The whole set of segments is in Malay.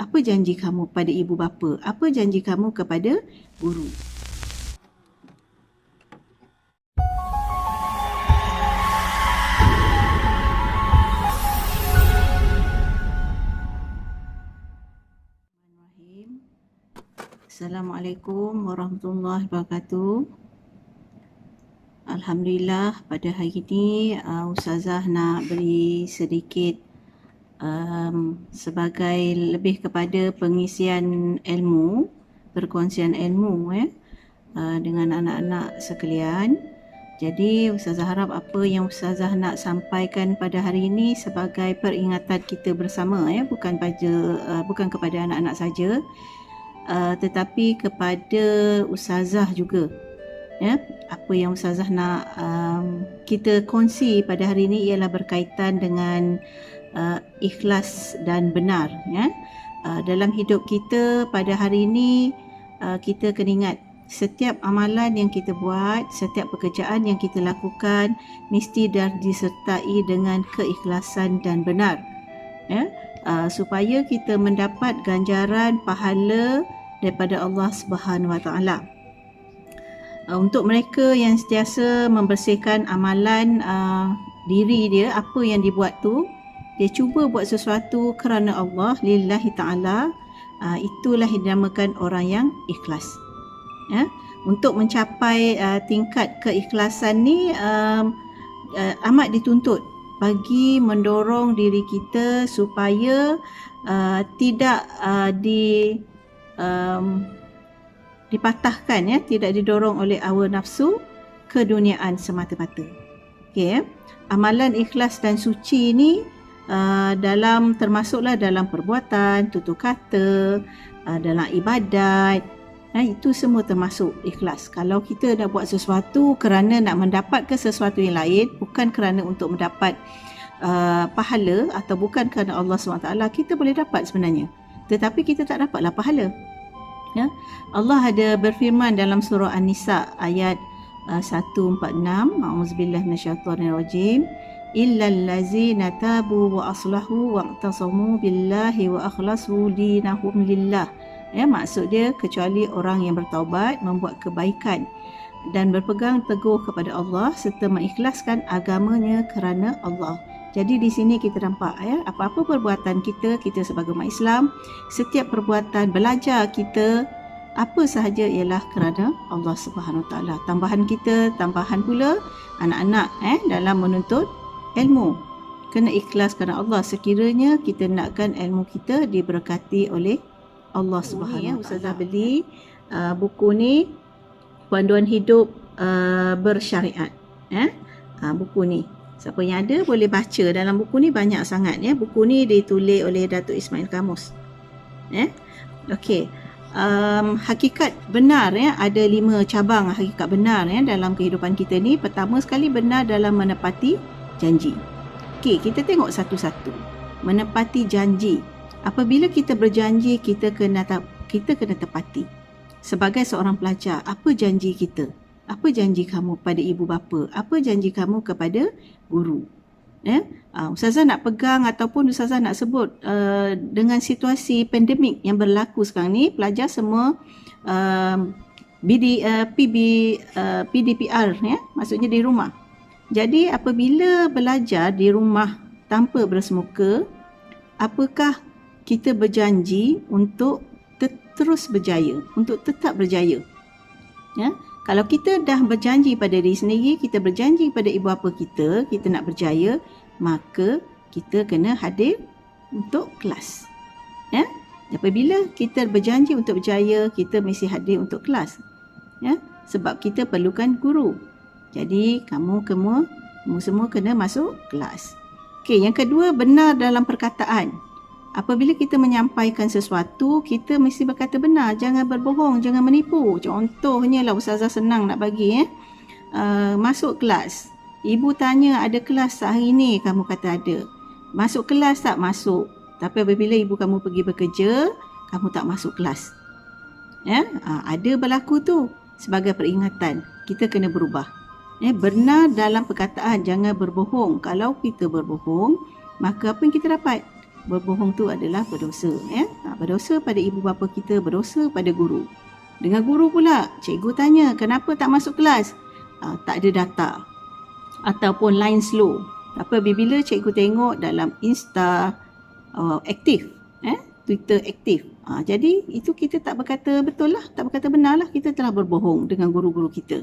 Apa janji kamu pada ibu bapa? Apa janji kamu kepada guru? Assalamualaikum warahmatullahi wabarakatuh. Alhamdulillah, pada hari ini Ustazah nak beri sedikit sebagai lebih kepada pengisian ilmu, perkongsian ilmu dengan anak-anak sekalian. Jadi Ustazah harap apa yang Ustazah nak sampaikan pada hari ini sebagai peringatan kita bersama, bukan kepada anak-anak saja, tetapi kepada Ustazah juga. Apa yang Ustazah nak kita kongsi pada hari ini ialah berkaitan dengan ikhlas dan benar. Dalam hidup kita pada hari ini, kita kena ingat setiap amalan yang kita buat, setiap pekerjaan yang kita lakukan mesti dah disertai dengan keikhlasan dan benar, supaya kita mendapat ganjaran pahala daripada Allah Subhanahu Wa Taala. Untuk mereka yang sentiasa membersihkan amalan diri dia, apa yang dibuat tu, dia cuba buat sesuatu kerana Allah, lillahi ta'ala, itulah yang dinamakan orang yang ikhlas. Untuk mencapai tingkat keikhlasan ni amat dituntut bagi mendorong diri kita supaya tidak dipatahkan, tidak didorong oleh hawa nafsu keduniaan semata-mata. Amalan ikhlas dan suci ni termasuklah dalam perbuatan, tutur kata, dalam ibadat, itu semua termasuk ikhlas. Kalau kita nak buat sesuatu kerana nak mendapatkan sesuatu yang lain, bukan kerana untuk mendapat pahala, atau bukan kerana Allah SWT, kita boleh dapat sebenarnya, tetapi kita tak dapatlah pahala. Allah ada berfirman dalam surah An-Nisa ayat 146, A'udzubillahi minasyaitonirrajim, illal ladzina tabu wa aslahu wa'tasamu billahi wa akhlasu dinahum lillah. Maksud dia kecuali orang yang bertaubat, membuat kebaikan dan berpegang teguh kepada Allah serta mengikhlaskan agamanya kerana Allah. Jadi di sini kita nampak apa-apa perbuatan kita sebagai umat Islam, setiap perbuatan belajar kita apa sahaja ialah kerana Allah Subhanahu Wa Taala. Tambahan pula anak-anak dalam menuntut ilmu, kena ikhlas kerana Allah sekiranya kita nakkan ilmu kita diberkati oleh Allah Subhanahu Wa Taala. Ustazah beli buku ni, Panduan Hidup Bersyariat. Buku ni siapa yang ada boleh baca. Dalam buku ni banyak sangat. Buku ni ditulis oleh Datuk Ismail Kamus. Hakikat benar, ada 5 cabang hakikat benar dalam kehidupan kita ni. Pertama sekali, benar dalam menepati janji. Kita tengok satu-satu. Menepati janji. Apabila kita berjanji, kita kena tepati. Sebagai seorang pelajar, apa janji kita? Apa janji kamu pada ibu bapa? Apa janji kamu kepada guru? Ustazah nak pegang ataupun Ustazah nak sebut dengan situasi pandemik yang berlaku sekarang ni, pelajar semua PDPR, maksudnya di rumah. Jadi apabila belajar di rumah tanpa bersemuka, apakah kita berjanji untuk terus berjaya, untuk tetap berjaya? Kalau kita dah berjanji pada diri sendiri, kita berjanji pada ibu bapa kita nak berjaya, maka kita kena hadir untuk kelas. Apabila kita berjanji untuk berjaya, kita mesti hadir untuk kelas. Sebab kita perlukan guru. Jadi kamu semua kena masuk kelas. Yang kedua, benar dalam perkataan. Apabila kita menyampaikan sesuatu, kita mesti berkata benar, jangan berbohong, jangan menipu. Contohnya lah, Ustazah senang nak bagi masuk kelas. Ibu tanya ada kelas tak hari ni, kamu kata ada. Masuk kelas tak? Masuk. Tapi apabila ibu kamu pergi bekerja, kamu tak masuk kelas. Ada berlaku tu. Sebagai peringatan, kita kena berubah. Benar dalam perkataan, jangan berbohong. Kalau kita berbohong, maka apa yang kita dapat? Berbohong tu adalah berdosa. berdosa pada ibu bapa kita, berdosa pada guru. Dengan guru pula, cikgu tanya, kenapa tak masuk kelas? Tak ada data. Ataupun line slow. Tapi bila cikgu tengok dalam Insta aktif, Twitter aktif. Jadi itu kita tak berkata betul lah, tak berkata benar lah, kita telah berbohong dengan guru-guru kita.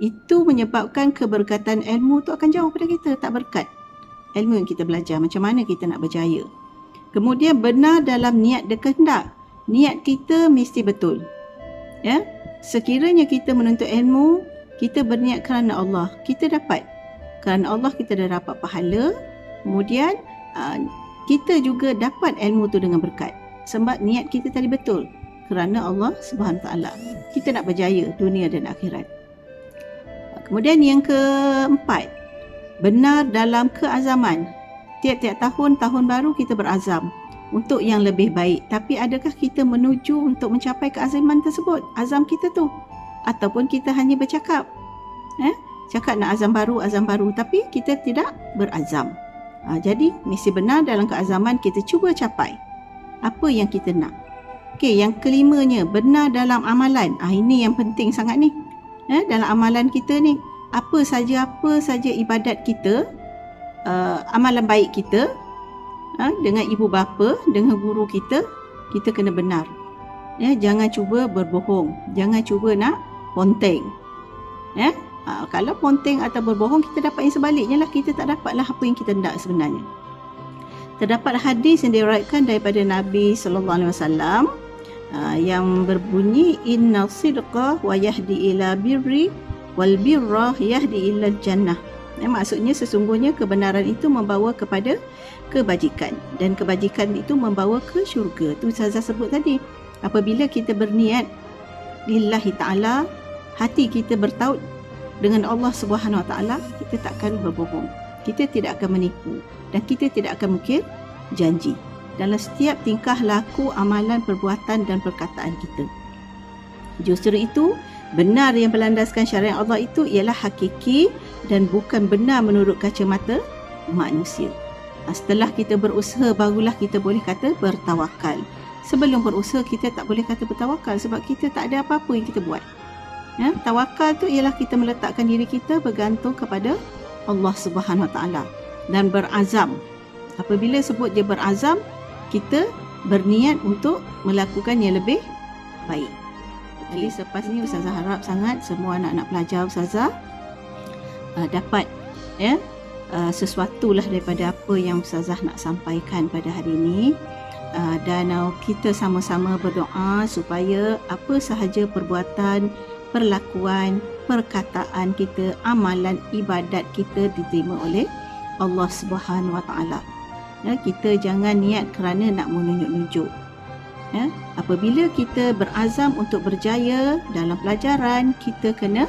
Itu menyebabkan keberkatan ilmu tu akan jauh pada kita, tak berkat. Ilmu yang kita belajar, macam mana kita nak berjaya. Kemudian benar dalam niat dan kehendak. Niat kita mesti betul. Ya, sekiranya kita menuntut ilmu, kita berniat kerana Allah, kita dapat. Kerana Allah kita dah dapat pahala. Kemudian kita juga dapat ilmu tu dengan berkat. Sebab niat kita tadi betul. Kerana Allah Subhanahu Wa Taala. Kita nak berjaya dunia dan akhirat. Kemudian yang keempat, benar dalam keazaman. Tiap-tiap tahun baru kita berazam untuk yang lebih baik. Tapi adakah kita menuju untuk mencapai keazaman tersebut? Azam kita tu. Ataupun kita hanya bercakap. Cakap nak azam baru, tapi kita tidak berazam. Jadi, mesti benar dalam keazaman, kita cuba capai apa yang kita nak. Okey, yang kelimanya, benar dalam amalan. Ini yang penting sangat ni. Dalam amalan kita ni, apa saja ibadat kita, amalan baik kita, dengan ibu bapa, dengan guru kita, kita kena benar. Jangan cuba berbohong, jangan cuba nak ponteng. Kalau ponteng atau berbohong, kita dapat yang sebaliknya lah, kita tak dapatlah apa yang kita nak sebenarnya. Terdapat hadis yang diriwayatkan daripada Nabi SAW yang berbunyi, inna sidqa wa yahdi ila birri wal birra yahdi ila jannah. Maksudnya sesungguhnya kebenaran itu membawa kepada kebajikan, dan kebajikan itu membawa ke syurga. Tu Ustazah sebut tadi. Apabila kita berniat lillahi ta'ala, hati kita bertaut dengan Allah Subhanahu Wa Taala, kita takkan berbohong, kita tidak akan menipu, dan kita tidak akan mungkir janji dalam setiap tingkah laku, amalan, perbuatan dan perkataan kita. Justru itu, benar yang berlandaskan syariat Allah itu ialah hakiki dan bukan benar menurut kacamata manusia. Setelah kita berusaha, barulah kita boleh kata bertawakal. Sebelum berusaha, kita tak boleh kata bertawakal sebab kita tak ada apa-apa yang kita buat. Tawakal tu ialah kita meletakkan diri kita bergantung kepada Allah Subhanahu Wa Taala dan berazam. Apabila sebut dia berazam, kita berniat untuk melakukan yang lebih baik. Jadi selepas ni Ustazah harap sangat semua anak-anak pelajar Ustazah dapat sesuatu lah daripada apa yang Ustazah nak sampaikan pada hari ini. Dan kita sama-sama berdoa supaya apa sahaja perbuatan, perlakuan, perkataan kita, amalan, ibadat kita diterima oleh Allah Subhanahu Wa Taala. Kita jangan niat kerana nak menunjuk-nunjuk. Apabila kita berazam untuk berjaya dalam pelajaran, kita kena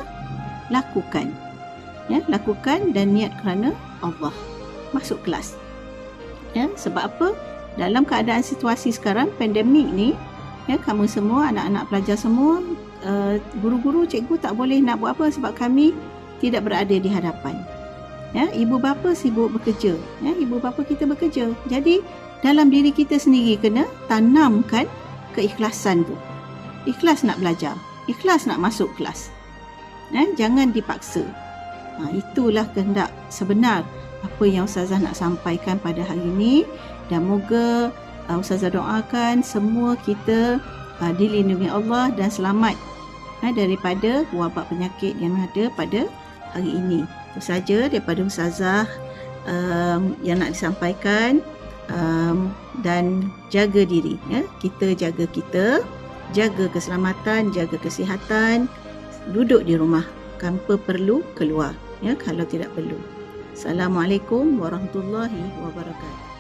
lakukan. Lakukan dan niat kerana Allah. Masuk kelas. Sebab apa? Dalam keadaan situasi sekarang, pandemik ni, kamu semua, anak-anak pelajar semua, guru-guru, cikgu tak boleh nak buat apa sebab kami tidak berada di hadapan. Ibu bapa sibuk bekerja. Ibu bapa kita bekerja. Jadi, dalam diri kita sendiri kena tanamkan keikhlasan tu. Ikhlas nak belajar. Ikhlas nak masuk kelas. Jangan dipaksa. Itulah kehendak sebenar apa yang Ustazah nak sampaikan pada hari ini. Dan moga Ustazah doakan semua kita dilindungi Allah dan selamat daripada wabak penyakit yang ada pada hari ini. Itu saja daripada Ustazah yang nak disampaikan. Dan jaga diri, kita jaga kita, jaga keselamatan, jaga kesihatan, duduk di rumah, tanpa perlu keluar kalau tidak perlu. Assalamualaikum warahmatullahi wabarakatuh.